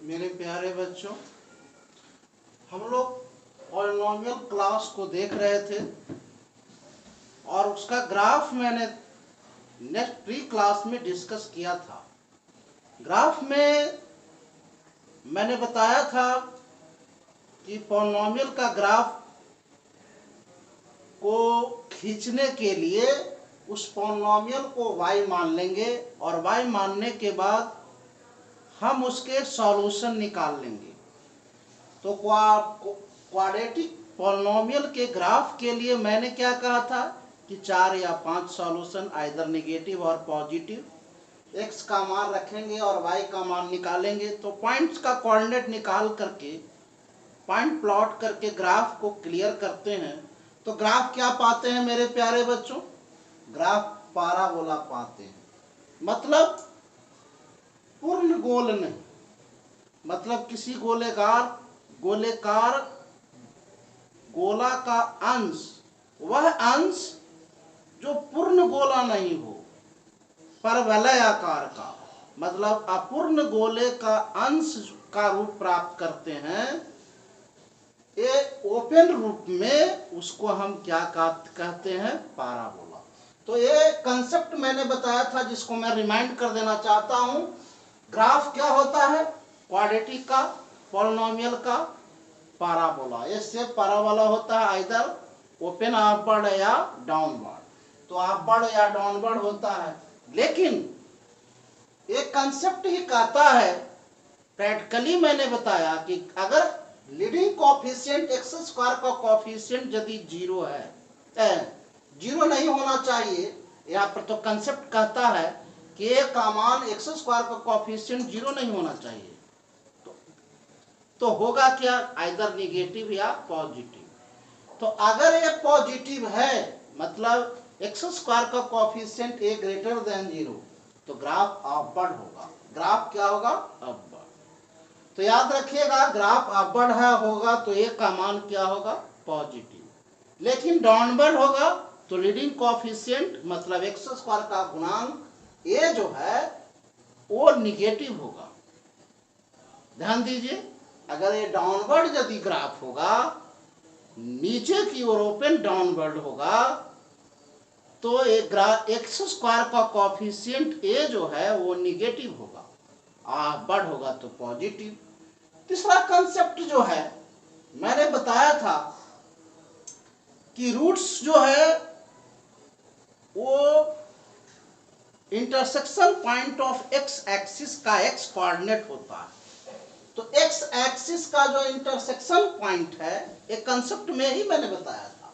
मेरे प्यारे बच्चों, हम लोग पॉलिनोमियल क्लास को देख रहे थे और उसका ग्राफ मैंने नेक्स्ट प्री क्लास में डिस्कस किया था। ग्राफ में मैंने बताया था कि पॉलिनोमियल का ग्राफ को खींचने के लिए उस पॉलिनोमियल को y मान लेंगे और y मानने के बाद हम उसके सॉल्यूशन निकाल लेंगे। तो क्वाड्रेटिक पॉलिनोमियल के ग्राफ के लिए मैंने क्या कहा था कि 4 या 5 सॉल्यूशन आइदर नेगेटिव और पॉजिटिव, x का मान रखेंगे और y का मान निकालेंगे। तो पॉइंट्स का कोऑर्डिनेट निकाल करके पॉइंट प्लॉट करके ग्राफ को क्लियर करते हैं तो ग्राफ क्या पाते हैं मेरे प्यारे बच्चों? ग्राफ पैराबोला पाते हैं। मतलब पूर्ण गोल नहीं, मतलब किसी गोलेकार गोला का अंश, वह अंश जो पूर्ण गोला नहीं हो, परवलय आकार का, मतलब अपूर्ण गोले का अंश का रूप प्राप्त करते हैं। ये ओपन रूप में उसको हम क्या कहते हैं? पैराबोला। तो ये कंसेप्ट मैंने बताया था जिसको मैं रिमाइंड कर देना चाहता हूं। ग्राफ क्या होता है? क्वाड्रेटिक का, पॉलिनोमियल का पैराबोला। इससे पैराबोला होता है आइदर ओपन अपवर्ड या डाउनवर्ड। तो अपवर्ड या डाउनवर्ड होता है, लेकिन एक कंसेप्ट ही कहता है, प्रैक्टिकली मैंने बताया कि अगर लीडिंग कोएफिशिएंट x स्क्वायर का कोएफिशिएंट यदि 0 है, 0 नहीं होना चाहिए। यहाँ पर तो कंसेप्ट कहता है कि a का मान x स्क्वायर का कोएफिशिएंट 0 नहीं होना चाहिए। तो होगा क्या? आइदर नेगेटिव या पॉजिटिव। तो अगर ये पॉजिटिव है, मतलब x स्क्वायर का कोएफिशिएंट a ग्रेटर देन 0, तो ग्राफ अपवर्ड होगा। ग्राफ क्या होगा? अपवर्ड। तो याद रखिएगा, ग्राफ अपवर्ड है होगा तो a का मान क्या होगा? पॉजिटिव। लेकिन डाउनवर्ड होगा तो लीडिंग कोएफिशिएंट मतलब x स्क्वायर का गुणांक a जो है वो निगेटिव होगा। ध्यान दीजिए, अगर ये डाउनवर्ड यदि ग्राफ होगा, नीचे की ओर ओपन डाउनवर्ड होगा, तो x स्क्वायर का कोएफिशिएंट a जो है वो निगेटिव होगा, अपवर्ड होगा तो पॉजिटिव। तीसरा कंसेप्ट जो है मैंने बताया था कि रूट्स जो है वो intersection point of x axis का x कोऑर्डिनेट होता है। तो x एक्सिस का जो इंटरसेक्शन पॉइंट है, एक कंसेप्ट में ही मैंने बताया था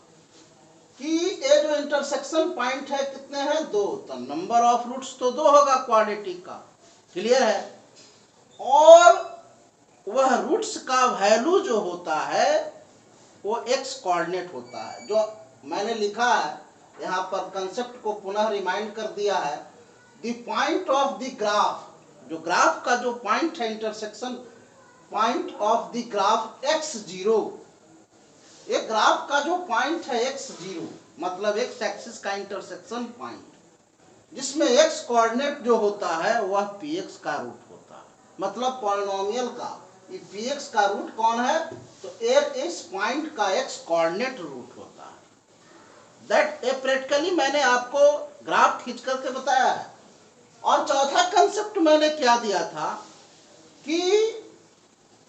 कि ये जो इंटरसेक्शन पॉइंट है कितने हैं? 2। तो नंबर ऑफ रूट्स तो 2 होगा क्वाड्रेटिक का, क्लियर है। और वह रूट्स का वैल्यू जो होता है वो x कोऑर्डिनेट होता है। जो मैंने लिखा है यहाँ पर, कंसेप्ट को पुनः रिमाइंड कर दिया है। The point of the graph, जो ग्राफ का जो पॉइंट है, intersection point of the graph x0, एक ग्राफ का जो पॉइंट है x0 मतलब x एक्सिस का इंटरसेक्शन पॉइंट, जिसमें x कोऑर्डिनेट जो होता है वह px का रूट होता है। मतलब पॉलिनोमियल का px का रूट कौन है? तो इस पॉइंट का x कोऑर्डिनेट रूट होता है। दैट प्रैक्टिकली मैंने आपको ग्राफ खींच करके बताया है। और चौथा कंसेप्ट मैंने क्या दिया था कि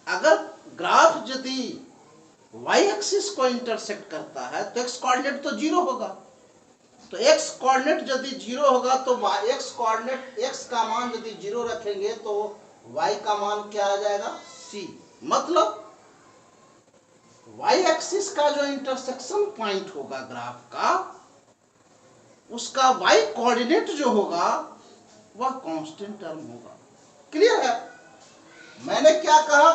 अगर ग्राफ यदि y एक्सिस को इंटरसेक्ट करता है तो x कोऑर्डिनेट तो 0 होगा। तो x कोऑर्डिनेट यदि 0 होगा तो x कोऑर्डिनेट, x का मान यदि 0 रखेंगे तो y का मान क्या आ जाएगा? c। मतलब y एक्सिस का जो इंटरसेक्शन पॉइंट होगा ग्राफ का, उसका y कोऑर्डिनेट जो होगा वह कांस्टेंट टर्म होगा। क्लियर है? मैंने क्या कहा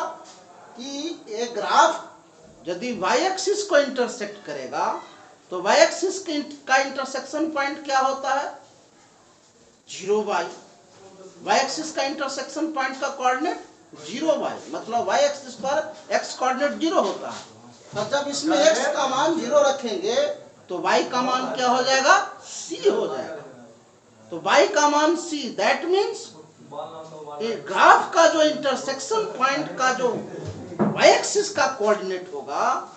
कि ये ग्राफ यदि y एक्सिस को इंटरसेक्ट करेगा तो y एक्सिस का इंटरसेक्शन पॉइंट क्या होता है? 0y। y एक्सिस का इंटरसेक्शन पॉइंट का कोऑर्डिनेट 0y, मतलब y एक्सिस पर x कोऑर्डिनेट 0 होता है। तो जब इसमें x का मान 0 रखेंगे तो y का मान क्या हो जाएगा? c हो जाएगा। तो y का मान c, दैट मीन्स ग्राफ का जो इंटरसेक्शन पॉइंट का जो वाई एक्सिस का कोऑर्डिनेट होगा,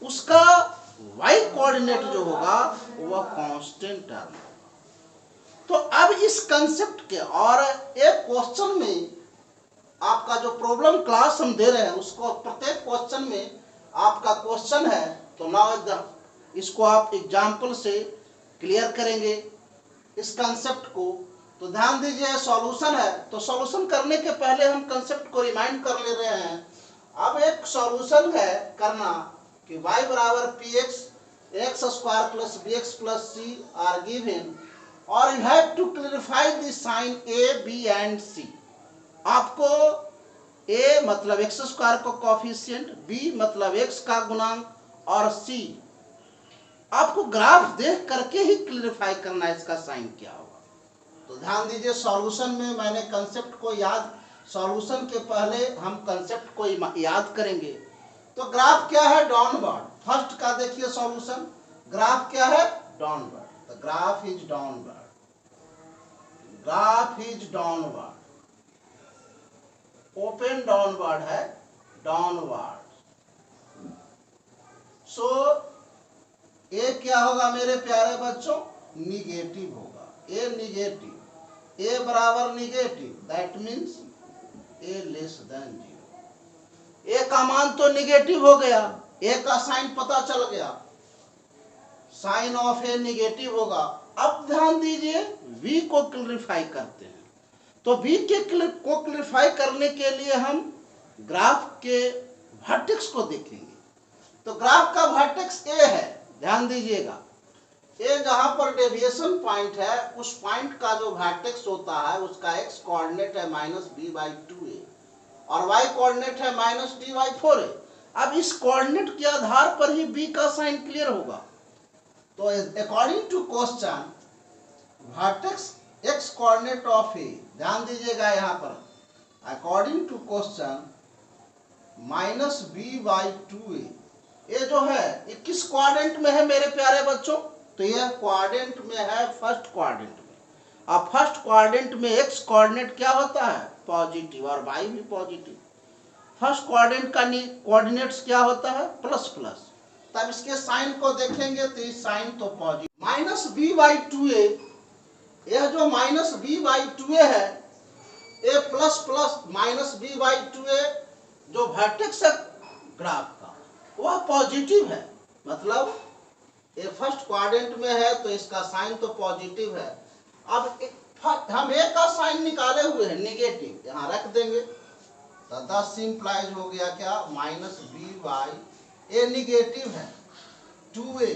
उसका वाई कोऑर्डिनेट जो होगा वह कांस्टेंट टर्म। तो अब इस कंसेप्ट के और एक क्वेश्चन में आपका जो प्रॉब्लम क्लास हम दे रहे हैं उसको प्रत्येक क्वेश्चन में आपका क्वेश्चन है, तो नाउ इसको आप एग्जाम्पल से क्लियर करेंगे इस कंसेप्ट को। तो ध्यान दीजिए, सॉल्यूशन है, तो सॉल्यूशन करने के पहले हम कंसेप्ट को रिमाइंड कर ले रहे हैं। अब एक सॉल्यूशन है करना कि y बराबर P x square plus B x plus C are given, और you have to clarify the sign A B and C. आपको a मतलब एक्स स्क्वायर का कोफिशिएंट, b मतलब x का गुणांक, और c आपको ग्राफ देख करके ही क्लैरिफाई करना है इसका साइन क्या होगा। तो ध्यान दीजिए, सॉल्यूशन में मैंने कंसेप्ट को याद, सॉल्यूशन के पहले हम कंसेप्ट को याद करेंगे। तो ग्राफ क्या है? डाउनवर्ड। फर्स्ट का देखिए सॉल्यूशन, ग्राफ क्या है? Downward. The graph is downward, graph is downward, open downward है, डाउनवर्ड। सो ए क्या होगा मेरे प्यारे बच्चों? निगेटिव होगा, ए निगेटिव, ए बराबर negative, that means A less than zero. A का मान तो निगेटिव हो गया, ए का साइन पता चल गया, साइन ऑफ ए निगेटिव होगा। अब ध्यान दीजिए, v को क्लैरिफाई करते हैं। तो v को क्लैरिफाई करने के लिए हम ग्राफ के वर्टेक्स को देखेंगे। तो ग्राफ का वर्टेक्स ए है, ध्यान दीजिएगा, ए जहां पर डेविएशन पॉइंट है उस पॉइंट का जो वर्टेक्स होता है उसका x कोऑर्डिनेट है -b/2a और y कोऑर्डिनेट है -d/4a। अब इस कोऑर्डिनेट के आधार पर ही b का साइन क्लियर होगा। तो according to question, vertex x coordinate of a, ध्यान दीजिएगा यहाँ पर, अकॉर्डिंग टू क्वेश्चन -b/2a, ये जो है ये किस क्वाड्रेंट में है मेरे प्यारे बच्चों? तो यह क्वाड्रेंट में है, फर्स्ट क्वाड्रेंट में। अब फर्स्ट क्वाड्रेंट में x कोऑर्डिनेट क्या होता है? पॉजिटिव, और y भी पॉजिटिव। फर्स्ट क्वाड्रेंट का कोऑर्डिनेट्स क्या होता है? Plus plus. तब इसके साइन को देखेंगे तो इस साइन तो पॉजिटिव, -b/2a, यह जो -b/2a है, ए प्लस प्लस -b/2a जो वर्टेक्स है ग्राफ का वह पॉजिटिव है, मतलब ये फर्स्ट क्वाड्रेंट में है तो इसका साइन तो पॉजिटिव है। अब हम ए का साइन निकाले हुए हैं नेगेटिव, यहाँ रख देंगे तो 10 सिंप्लाइज हो गया क्या? -b/, ए निगेटिव है, 2a,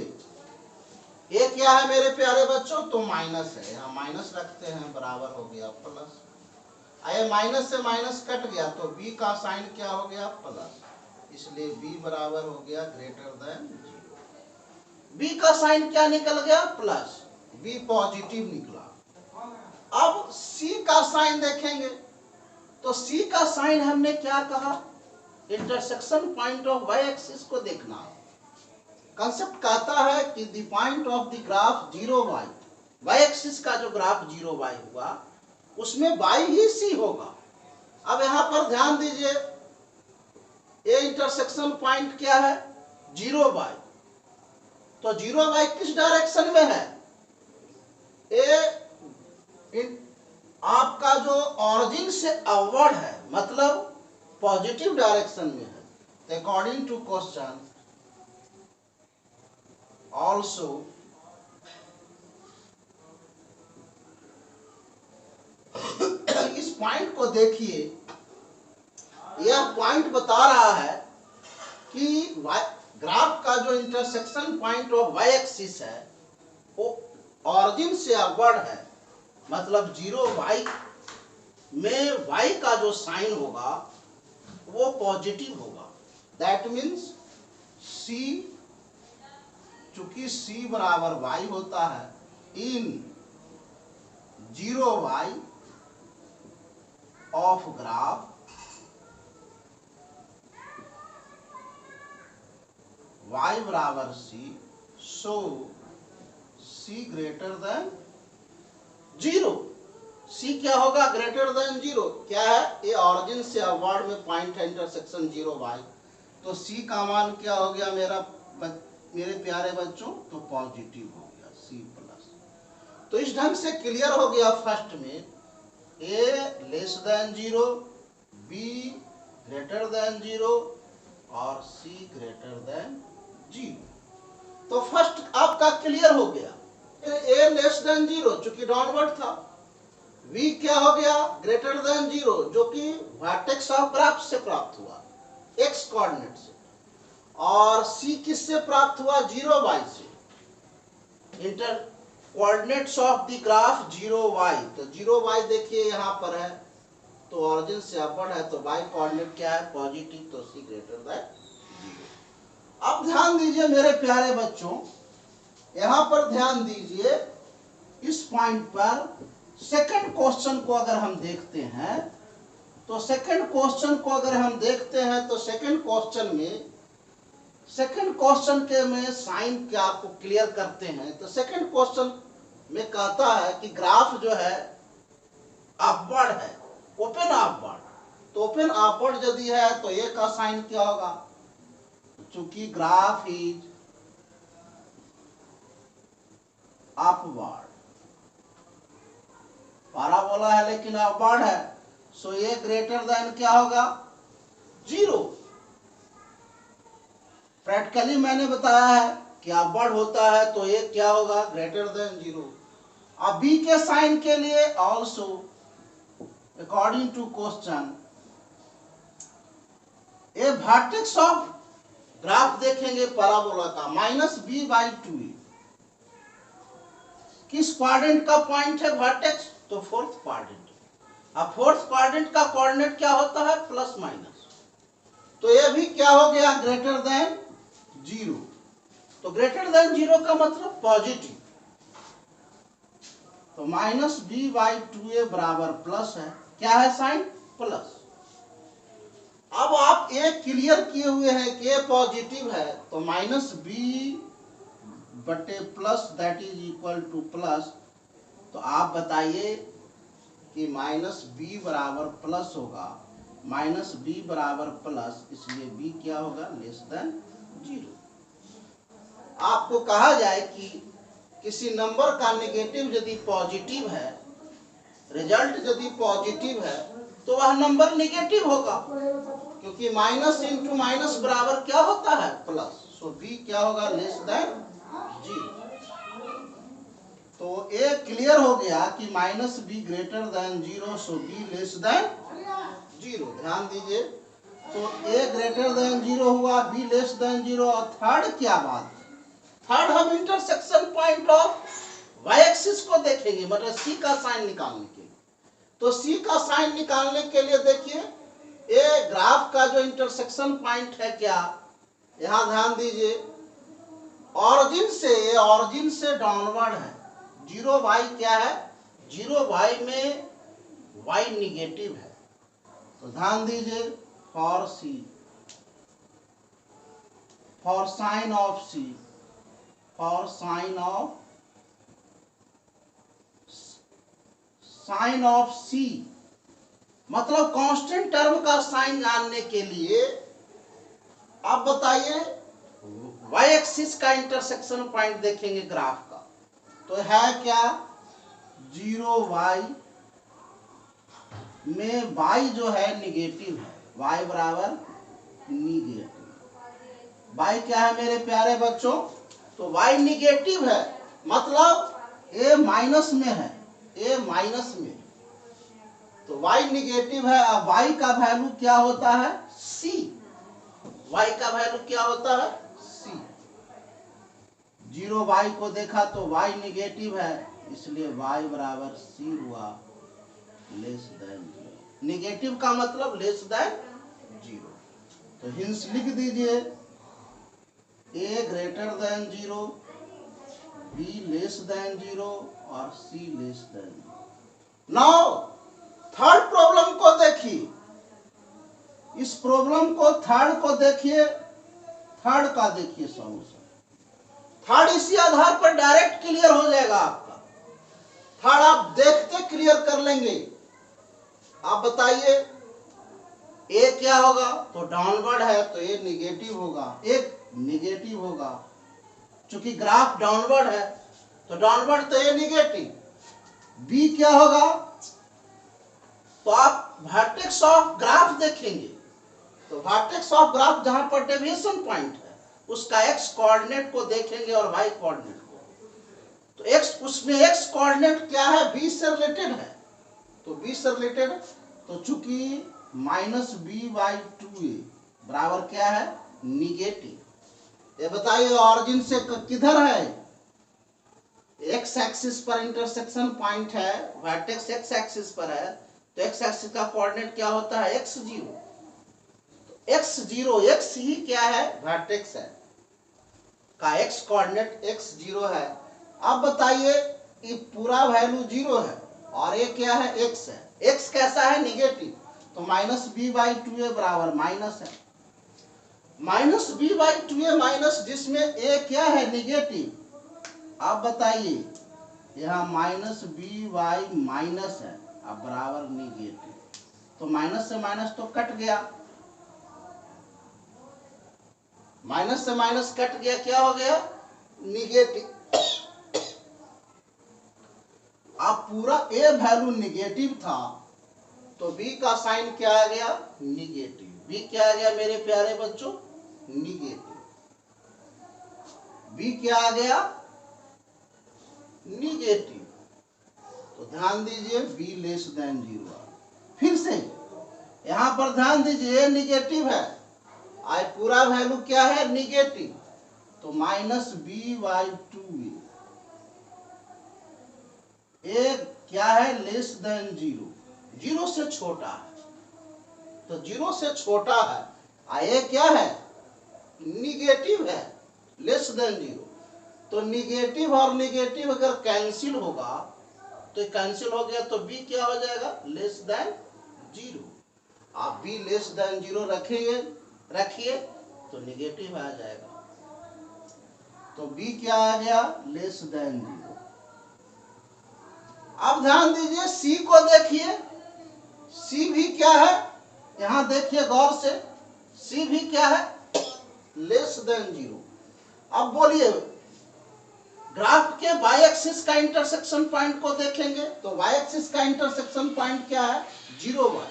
ए क्या है मेरे प्यारे बच्चों? तो माइनस है, यहाँ माइनस रखते हैं, बराबर हो गया प्लस। आए माइनस से माइनस कट गया तो b का साइन क्या हो गया? प्लस, इसलिए b बराबर हो गया ग्रेटर देन 0। b का साइन क्या निकल गया? प्लस, b पॉजिटिव निकला। अब c का साइन देखेंगे तो c का साइन हमने क्या कहा? Intersection point of y axis को देखना। कंसेप्ट कहता है कि the point of the graph 0y, y axis का जो ग्राफ 0y हुआ उसमें y ही c होगा। अब यहां पर ध्यान दीजिए, ए इंटरसेक्शन पॉइंट क्या है? 0y। तो 0y किस डायरेक्शन में है? ए आपका जो ऑरिजिन से अपवर्ड है, मतलब पॉजिटिव डायरेक्शन में है। अकॉर्डिंग टू क्वेश्चन ऑल्सो इस पॉइंट को देखिए, यह पॉइंट बता रहा है कि ग्राफ का जो intersection point of y axis है वो ऑरिजिन से अपवर्ड है, मतलब 0y में y का जो साइन होगा वो पॉजिटिव होगा। दैट मीन्स c, चूंकि c बराबर y होता है, इन 0y ऑफ ग्राफ y बराबर c, सो c ग्रेटर देन 0। सी क्या होगा, ग्रेटर देन 0। क्या है, ये ऑरिजिन से अपवर्ड में पॉइंट है, इंटरसेक्शन 0 y। तो सी का मान क्या हो गया मेरे प्यारे बच्चों, तो पॉजिटिव हो गया, सी प्लस। तो इस ढंग से क्लियर हो गया फर्स्ट में A less than 0, B greater than 0 और सी ग्रेटर देन 0। तो फर्स्ट आपका क्लियर हो गया। ए लेस देन 0 चूंकि डाउनवर्ड था, v क्या हो गया, ग्रेटर देन 0 जो कि वर्टेक्स ऑफ ग्राफ से प्राप्त हुआ, x कोऑर्डिनेट से, और c किससे प्राप्त हुआ, 0 y से। Inter coordinates of the graph 0 y, तो 0 y देखिए यहाँ पर है, तो ऑरिजिन से अपवर्ड है, तो y कोऑर्डिनेट क्या है, पॉजिटिव, तो c ग्रेटर देन 0। अब ध्यान दीजिए मेरे प्यारे बच्चों, यहाँ पर ध्यान दीजिए, इस पॉइंट पर सेकंड क्वेश्चन को अगर हम देखते हैं, तो सेकंड क्वेश्चन को अगर हम देखते हैं, तो सेकंड क्वेश्चन के में साइन क्या आपको क्लियर करते हैं। तो सेकंड क्वेश्चन में कहता है कि ग्राफ जो है अपवर्ड है, ओपन अपवर्ड। तो ओपन अपवर्ड यदि है तो ए का साइन क्या होगा, चूंकि ग्राफ इज अपवर्ड, पैराबोला है लेकिन अपवर्ड है, सो ये ग्रेटर देन क्या होगा, 0। प्रैक्टिकली मैंने बताया है कि अपवर्ड होता है तो ये क्या होगा, ग्रेटर देन 0। अब बी के साइन के लिए ऑल्सो अकॉर्डिंग टू क्वेश्चन, ये वर्टेक्स ऑफ ग्राफ देखेंगे पैराबोला का -b/2। किस क्वाड्रेंट का पॉइंट है वर्टेक्स, तो फोर्थ क्वाड्रेंट। अब फोर्थ क्वाड्रेंट का कोऑर्डिनेट क्या होता है, प्लस माइनस। तो ये भी क्या हो गया, ग्रेटर देन 0। तो ग्रेटर देन 0 का मतलब पॉजिटिव, तो -b/2a बराबर प्लस है, क्या है साइन, प्लस। अब आप ये क्लियर किए हुए हैं कि ये पॉजिटिव है, तो -b बटे plus that is equal two plus. तो आप बताइए कि -b बराबर प्लस होगा, -b बराबर प्लस, इसलिए b क्या होगा, लेस देन 0। आपको कहा जाए कि किसी नंबर का नेगेटिव यदि पॉजिटिव है, रिजल्ट यदि पॉजिटिव है, तो वह नंबर नेगेटिव होगा, क्योंकि माइनस इंटू माइनस बराबर क्या होता है, प्लस। सो b क्या होगा, लेस देन 0। तो ए क्लियर हो गया कि -b ग्रेटर देन 0, सो b लेस देन 0। ध्यान दीजिए, तो ए ग्रेटर देन 0 हुआ, b लेस देन 0। और थर्ड क्या बात, थर्ड हम intersection point of y axis को देखेंगे, मतलब c का साइन निकालने के लिए। तो c का साइन निकालने के लिए देखिए, ये ग्राफ का जो इंटरसेक्शन पॉइंट है, क्या, यहां ध्यान दीजिए, ऑरिजिन से डाउनवर्ड है, 0 y क्या है, 0 y में y निगेटिव है। तो ध्यान दीजिए, फॉर साइन ऑफ c, मतलब कांस्टेंट टर्म का साइन जानने के लिए आप बताइए y एक्सिस का इंटरसेक्शन पॉइंट देखेंगे ग्राफ का, तो है क्या, 0 y में y जो है निगेटिव है, y बराबर निगेटिव। y क्या है मेरे प्यारे बच्चों, तो y निगेटिव है, मतलब a माइनस में है, a माइनस में, तो y निगेटिव है। अब y का वैल्यू क्या होता है, c, y का वैल्यू क्या होता है, c। 0 y को देखा तो y निगेटिव है, इसलिए y बराबर c हुआ, लेस देन 0। निगेटिव का मतलब लेस देन 0। तो हिंस लिख दीजिए, a greater than 0, b less than 0 और c less than 0। Now third problem को देखिए, इस प्रॉब्लम को थर्ड को देखिए, थर्ड का देखिए सॉल्यूशन। थर्ड इसी आधार पर डायरेक्ट क्लियर हो जाएगा आपका। थर्ड आप देखते क्लियर कर लेंगे। आप बताइए ए क्या होगा, तो डाउनवर्ड है तो ए निगेटिव होगा, एक निगेटिव होगा, चूंकि ग्राफ डाउनवर्ड है तो डाउनवर्ड तो ए निगेटिव। बी क्या होगा, तो आप वर्टेक्स ऑफ ग्राफ देखेंगे, तो वर्टेक्स ऑफ ग्राफ जहां पर डेविएशन पॉइंट है उसका एक्स कोऑर्डिनेट को देखेंगे और वाई कोऑर्डिनेट को, तो एक्स उसमें एक्स कोऑर्डिनेट क्या है, बी से रिलेटेड है, तो बी से रिलेटेड, तो चूंकि माइनस बी बाई 2a बराबर क्या है, निगेटिव। ये बताइए ऑरिजिन से किधर है, एक्स एक्सिस पर इंटरसेक्शन पॉइंट है, वर्टेक्स एक्स एक्सिस पर है, तो एक्स एक्सिस का कोऑर्डिनेट क्या होता है, x0, तो x0 x ही क्या है, वर्टेक्स है का एक्स कोऑर्डिनेट x0 है। अब बताइए ये पूरा वैल्यू 0 है और ये क्या है, x है, x कैसा है, निगेटिव, तो माइनस बी बाई 2a बराबर माइनस है, minus B by 2a minus, जिसमें a क्या है, निगेटिव। आप बताइए यहाँ माइनस बी बाई माइनस है अब बराबर निगेटिव, तो माइनस से माइनस तो कट गया, माइनस से माइनस कट गया, क्या हो गया, निगेटिव। अब पूरा ए वैल्यू निगेटिव था तो बी का साइन क्या आ गया, निगेटिव। बी क्या आ गया मेरे प्यारे बच्चों, निगेटिव। बी क्या आ गया, निगेटिव। तो ध्यान दीजिए बी लेस देन 0। फिर से यहां पर ध्यान दीजिए निगेटिव है, आई पूरा वैल्यू क्या है, निगेटिव, तो माइनस बी बाई 2a, ए क्या है, लेस देन 0, 0 से छोटा है, तो 0 से छोटा है, आए क्या है, निगेटिव है, लेस देन 0, तो निगेटिव और निगेटिव अगर कैंसिल होगा तो कैंसिल हो गया, तो बी क्या हो जाएगा, लेस देन 0। आप बी लेस देन 0 रखिए तो निगेटिव आ जाएगा, तो बी क्या आ गया, लेस देन 0। अब ध्यान दीजिए सी को देखिए, सी भी क्या है, यहां देखिए गौर से, सी भी क्या है, लेस देन 0। अब बोलिए ग्राफ के वाई एक्सिस का इंटरसेक्शन पॉइंट को देखेंगे, तो वाई एक्सिस का इंटरसेक्शन पॉइंट क्या है, 0y,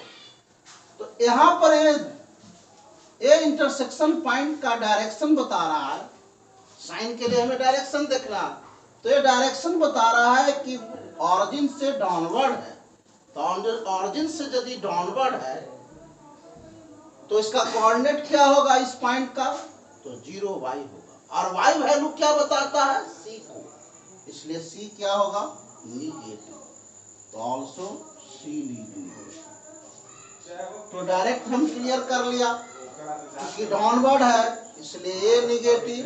तो यहां पर ये इंटरसेक्शन पॉइंट का डायरेक्शन बता रहा है, साइन के लिए हमें डायरेक्शन देखना, तो ये डायरेक्शन बता रहा है कि ऑरिजिन से डाउनवर्ड है, तो ऑरिजिन से यदि डाउनवर्ड है तो इसका कोऑर्डिनेट क्या होगा इस पॉइंट का, तो 0y होगा, और y वैल्यू क्या बताता है, c को, इसलिए c क्या होगा, निगेटिव, तो ऑल्सो c निगेटिव। तो डायरेक्ट हम क्लियर कर लिया, क्योंकि डाउनवर्ड है इसलिए A negative,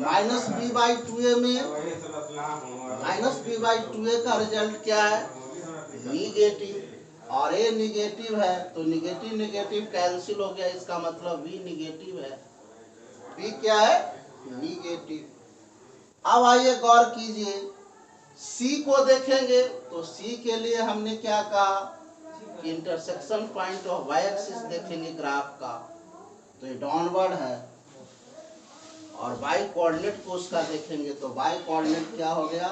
minus B by 2a में माइनस बी बाई 2a का रिजल्ट क्या है, निगेटिव, और ए निगेटिव है तो निगेटिव निगेटिव कैंसिल हो गया, इसका मतलब बी निगेटिव है, बी क्या है, निगेटिव। अब आइए गौर कीजिए सी को देखेंगे, तो सी के लिए हमने क्या कहा कि intersection point of Y axis देखेंगे ग्राफ का, तो ये डाउनवर्ड है, और वाई कोऑर्डिनेट को उसका देखेंगे, तो वाई कोऑर्डिनेट क्या हो गया,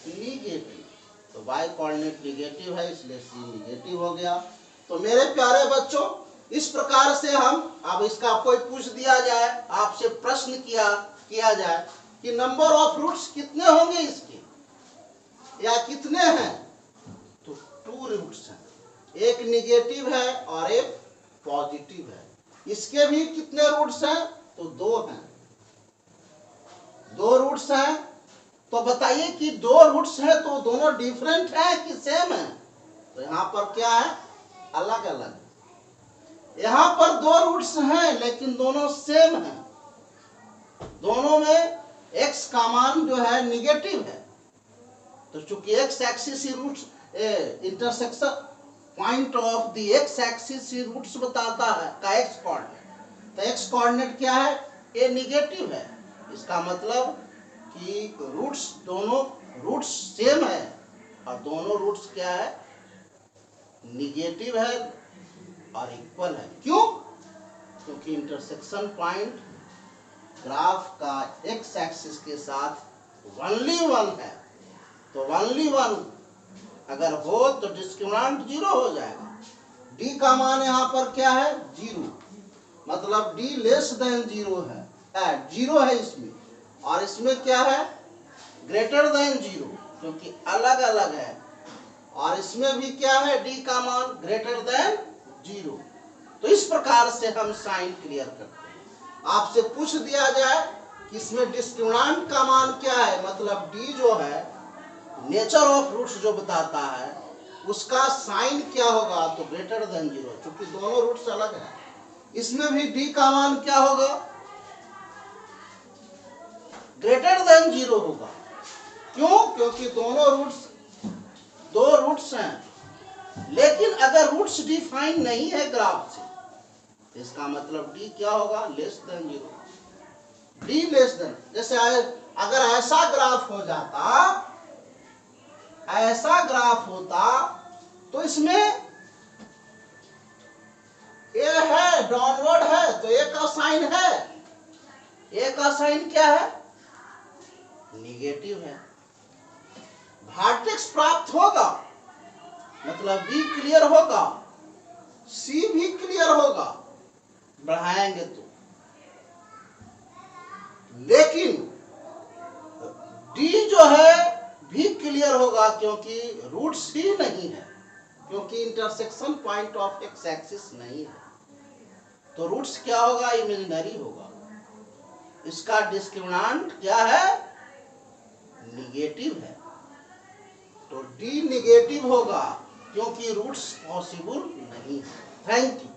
निगेटिव, तो वाई कोऑर्डिनेट निगेटिव है इसलिए सी निगेटिव हो गया। तो मेरे प्यारे बच्चों इस प्रकार से हम, अब इसका कोई पूछ दिया जाए, आपसे प्रश्न किया जाए कि नंबर ऑफ रूट्स कितने होंगे इसके, या कितने हैं, तो 2 रूट्स हैं, एक निगेटिव है और एक पॉजिटिव है। इसके भी कितने रूट्स हैं, तो 2 हैं, 2 रूट्स हैं। तो बताइए कि 2 रूट्स हैं तो दोनों डिफरेंट है कि सेम है, तो यहाँ पर क्या है, अलग अलग। यहाँ पर 2 रूट्स हैं लेकिन दोनों सेम हैं, दोनों में x का मान जो है निगेटिव है, तो चूंकि x एक्सिस ही roots intersection point of the x axis ही रूट्स बताता है का x कोऑर्डिनेट, तो x कोऑर्डिनेट क्या है, ये निगेटिव है, इसका मतलब कि रूट्स दोनों रूट्स सेम है, और दोनों रूट्स क्या है, निगेटिव है और इक्वल है। क्यों? क्योंकि इंटरसेक्शन पॉइंट ग्राफ का एक्स एक्सिस के साथ ओनली वन है। तो ओनली वन अगर हो तो डिस्क्रिमिनेंट 0 हो जाएगा। डी का मान यहाँ पर क्या है, 0, मतलब डी लेस देन 0 है, 0 है इसमें, और इसमें क्या है, ग्रेटर देन 0, क्योंकि अलग अलग है। और इसमें भी क्या है, डी का मान ग्रेटर देन 0। तो इस प्रकार से हम साइन क्लियर करते हैं। आपसे पूछ दिया जाए कि इसमें डिस्क्रिमिनेंट का मान क्या है, मतलब डी जो है नेचर ऑफ रूट्स जो बताता है उसका साइन क्या होगा, तो ग्रेटर देन 0, क्योंकि दोनों रूट्स अलग है। इसमें भी डी का मान क्या होगा, ग्रेटर देन 0 होगा। क्यों? क्योंकि दो रूट्स हैं। लेकिन अगर रूट्स डिफाइन नहीं है ग्राफ से, इसका मतलब डी क्या होगा, less than 0। D less than, जैसे अगर ऐसा ग्राफ हो जाता, ऐसा ग्राफ होता, तो इसमें ए है, डाउनवर्ड है, तो ए का साइन है, ए का साइन क्या है, निगेटिव है। वर्टेक्स प्राप्त होगा, मतलब बी क्लियर होगा, सी भी क्लियर होगा, बढ़ाएंगे तो। लेकिन डी जो है भी क्लियर होगा, क्योंकि रूट्स ही नहीं है, क्योंकि intersection point of x axis नहीं है। तो रूट्स क्या होगा, इमेजिनरी होगा। इसका डिस्क्रिमिनेंट क्या है, निगेटिव है। तो डी निगेटिव होगा, क्योंकि रूट्स पॉसिबल नहीं है। Thank you.